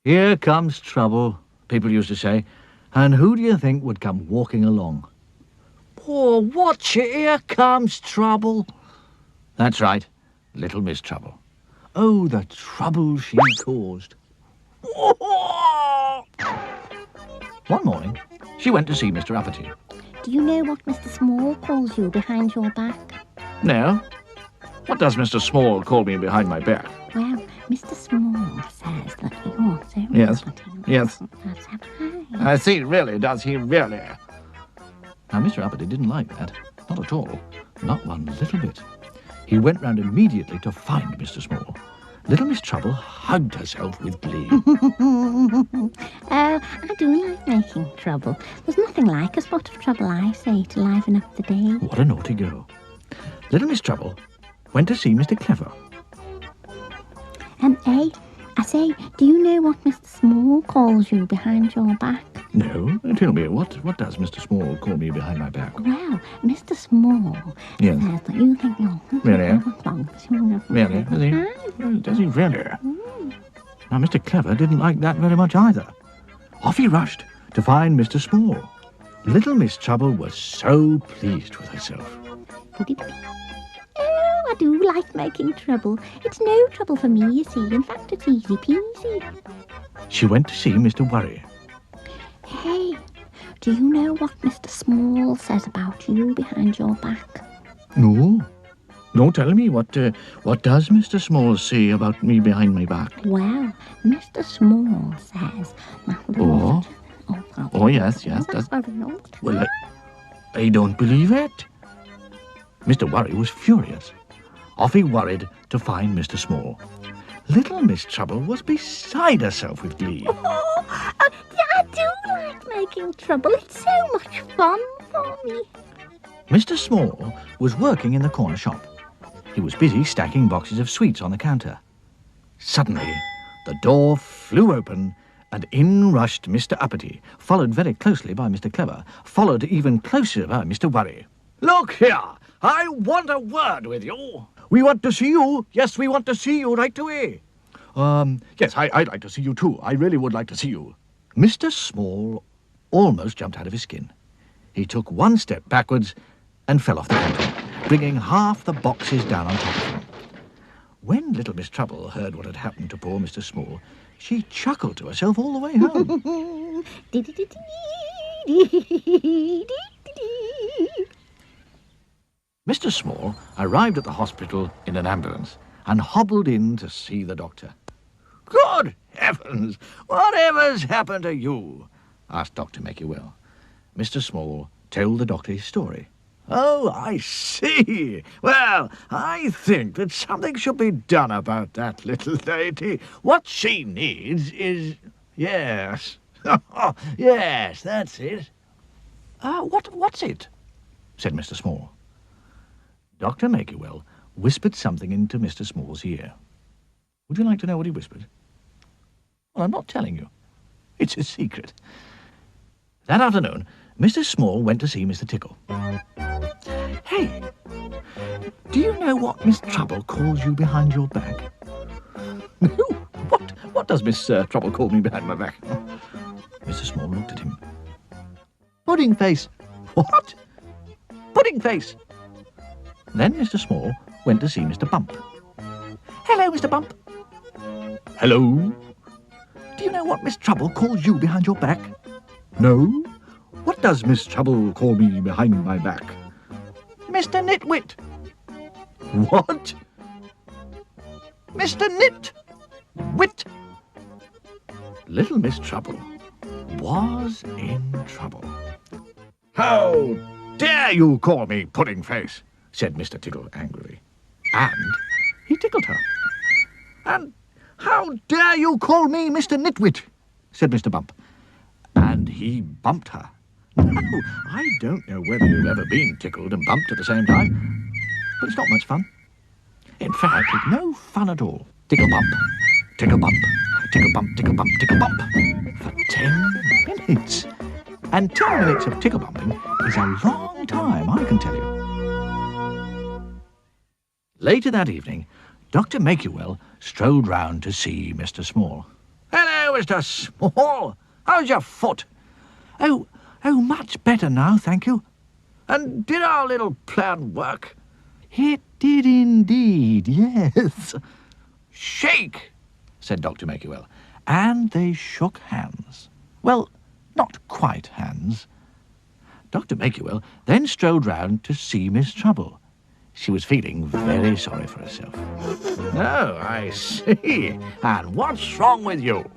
Here comes trouble, people used to say. And who do you think would come walking along? Oh, watch it, here comes trouble. That's right, little Miss Trouble. Oh, the trouble she caused. One morning, she went to see Mr. Uppity. Do you know what Mr. Small calls you behind your back? No. What does Mr. Small call me behind my back? Well, Mr. Small says that you're so Yes. naughty. Yes. That's fine. I see, really, does he really? Now, Mr. Uppity didn't like that. Not at all. Not one little bit. He went round immediately to find Mr. Small. Little Miss Trouble hugged herself with glee. Oh, I do like making trouble. There's nothing like a spot of trouble, I say, to liven up the day. What a naughty girl. Little Miss Trouble went to see Mr. Clever. Hey, I say, do you know what Mr. Small calls you behind your back? No, tell me, what does Mr. Small call me behind my back? Well, Mr. Small Yes. says that you think you're Really? Really? Really? Does he really? Now, Mr. Clever didn't like that very much either. Off he rushed to find Mr. Small. Little Miss Trouble was so pleased with herself. Oh, I do like making trouble. It's no trouble for me, you see. In fact, it's easy peasy. She went to see Mr. Worry. Hey, do you know what Mr. Small says about you behind your back? No. Don't tell me. What does Mr. Small say about me behind my back? Well, Mr. Small says... Oh, yes. Well, I don't believe it. Mr. Worry was furious. Off he worried to find Mr. Small. Little Miss Trouble was beside herself with glee. Oh, I do like making trouble. It's so much fun for me. Mr. Small was working in the corner shop. He was busy stacking boxes of sweets on the counter. Suddenly, the door flew open, and in rushed Mr. Uppity, followed very closely by Mr. Clever, followed even closer by Mr. Worry. Look here! I want a word with you. We want to see you. Yes, we want to see you right away. Yes, I'd like to see you too. I really would like to see you. Mr. Small almost jumped out of his skin. He took one step backwards and fell off the counter, bringing half the boxes down on top of him. When little Miss Trouble heard what had happened to poor Mr. Small, she chuckled to herself all the way home. Mr. Small arrived at the hospital in an ambulance and hobbled in to see the doctor. Good heavens! Whatever's happened to you? Asked Dr. Makey-Well. Mr. Small told the doctor his story. Oh, I see. Well, I think that something should be done about that little lady. What she needs is... Yes. Yes, that's it. What's it? Said Mr. Small. Dr. Makey-Well whispered something into Mr. Small's ear. Would you like to know what he whispered? Well, I'm not telling you. It's a secret. That afternoon, Mr. Small went to see Mr. Tickle. Hey, do you know what Miss Trouble calls you behind your back? No, what does Miss Trouble call me behind my back? Mr. Small looked at him. Pudding face. What? Pudding face. Then Mr. Small went to see Mr. Bump. Hello, Mr. Bump. Hello. Do you know what Miss Trouble calls you behind your back? No. What does Miss Trouble call me behind my back? Mr. Nitwit. What? Mr. Nitwit. Little Miss Trouble was in trouble. How dare you call me Pudding Face? Said Mr. Tickle angrily. And he tickled her. And how dare you call me Mr. Nitwit? Said Mr. Bump. And he bumped her. No, I don't know whether you've ever been tickled and bumped at the same time, but it's not much fun. In fact, it's no fun at all. Tickle bump, tickle bump, tickle bump, tickle bump, tickle bump, for 10 minutes. And 10 minutes of tickle bumping is a long time, I can tell you. Later that evening, Dr. Makey-Well strolled round to see Mr. Small. Hello, Mr. Small. How's your foot? Oh, much better now, thank you. And did our little plan work? It did indeed, yes. Shake, said Dr. Makewell, and they shook hands. Well, not quite hands. Dr. Makewell then strolled round to see Miss Trouble. She was feeling very sorry for herself. Oh, I see. And what's wrong with you?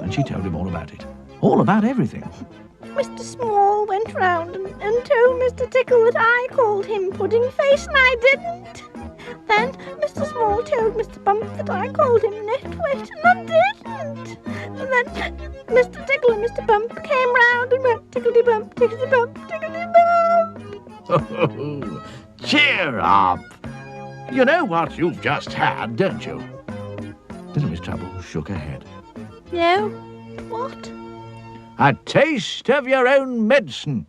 And she told him all about it. All about everything. Mr. Small went round and told Mr. Tickle that I called him Pudding Face and I didn't. Then Mr. Small told Mr. Bump that I called him Netwet and I didn't. And then Mr. Tickle and Mr. Bump came round and went tickety-bump, tickety-bump, tickety-bump. Oh, cheer up. You know what you've just had, don't you? Little Miss Trouble shook her head. No? What? A taste of your own medicine.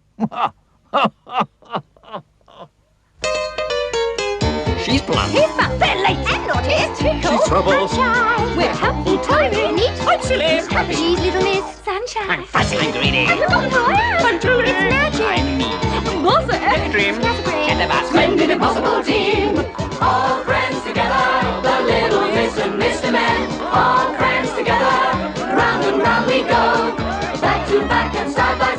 She's blunt. He's fun. They're late. And naughty. Tickle. She's trouble. Sunshine. We're helpful, tiny, neat. I'm silly. Happy. She's little Miss Sunshine. I'm fussy. I'm greedy. And the bottom I'm truly. It's magic. I'm mean. What's it? Daydream. Scatterbrain. Get the bus. Splendid impossible team, all friends together, the little Miss and Mr. Men, all friends together, round and round we go, back to back and side by